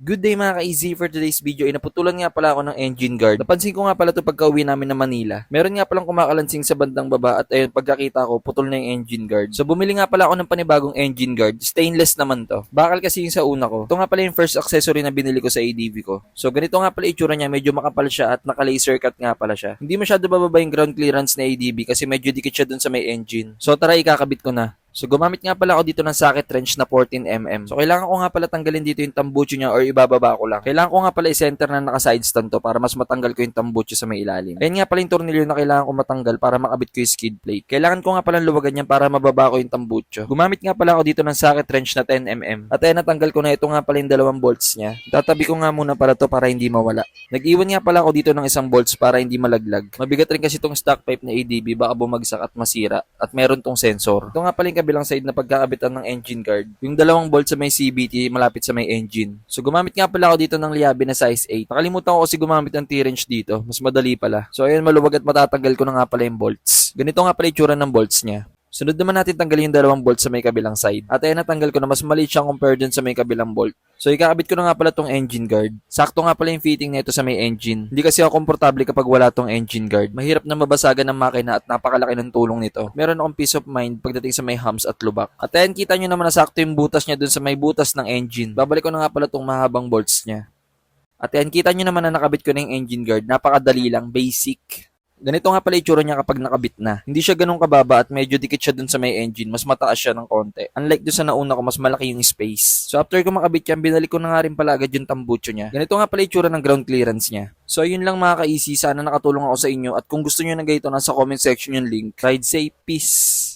Good day mga ka-easy, for today's video ay naputulan nga pala ako ng engine guard. Napansin ko nga pala ito pagka-uwi namin ng Manila. Meron nga palang kumakalansing sa bandang baba at ayun pagkakita ko putol na yung engine guard. So bumili nga pala ako ng panibagong engine guard. Stainless naman to. Bakal kasi yung sa una ko. Ito nga pala yung first accessory na binili ko sa ADV ko. So ganito nga pala itsura niya, medyo makapal siya at naka-laser cut nga pala siya. Hindi masyado bababa yung ground clearance na ADV kasi medyo dikit siya dun sa may engine. So tara ikakabit ko na. So gumamit nga pala ako dito ng socket wrench na 14mm. So kailangan ko nga pala tanggalin dito yung tambucho niya or ibababa ko lang. Kailangan ko nga pala i-center na naka-side stand to para mas matanggal ko yung tambucho sa may ilalim. Ayun nga pala yung tornilyo na kailangan ko matanggal para makabit ko yung skid plate. Kailangan ko nga pala luwagan yan para mababa ko yung tambucho. Gumamit nga pala ako dito ng socket wrench na 10mm. At ayun natanggal ko na ito nga pala yung dalawang bolts niya. Tatabi ko nga muna para to para hindi mawala. Nag-iwan nga pala ako dito ng isang bolts para hindi malaglag. Mabigat rin kasi itong stock pipe na ADB, baka bumagsak at masira. At meron tong sensor. Ito nga pala yung kabilang side na pagkakabitan ng engine guard. Yung dalawang bolt sa may CVT malapit sa may engine. So gumamit nga pala ako dito ng liabe na size 8. Nakalimutan ko kasi gumamit ng T-wrench dito. Mas madali pala. So ayun, maluwag at matatanggal ko na nga pala yung bolts. Ganito nga pala yung itsura ng bolts niya. Sunod naman natin tanggalin yung dalawang bolt sa may kabilang side. At ayun, natanggal ko na mas maliit siyang compared dun sa may kabilang bolt. So ikakabit ko na nga pala tong engine guard. Sakto nga pala yung fitting nito sa may engine. Hindi kasi ako komportable kapag wala tong engine guard. Mahirap na mabasagan ng makina at napakalaki ng tulong nito. Meron akong peace of mind pagdating sa may humps at lubak. At ayun, kita nyo naman na sakto yung butas niya dun sa may butas ng engine. Babalik ko na nga pala tong mahabang bolts niya. At yan, kita nyo naman na nakabit ko na yung engine guard. Napakadali lang, basic. Ganito nga pala itsura niya kapag nakabit na. Hindi siya ganun kababa at medyo dikit siya dun sa may engine. Mas mataas siya ng konti. Unlike dun sa nauna ko, mas malaki yung space. So after ko makabit yan, binalik ko na nga rin pala agad yung tambucho niya. Ganito nga pala itsura ng ground clearance niya. So ayun lang mga ka-easy. Sana nakatulong ako sa inyo. At kung gusto niyo na ganito, nasa comment section yung link. Ride safe, peace!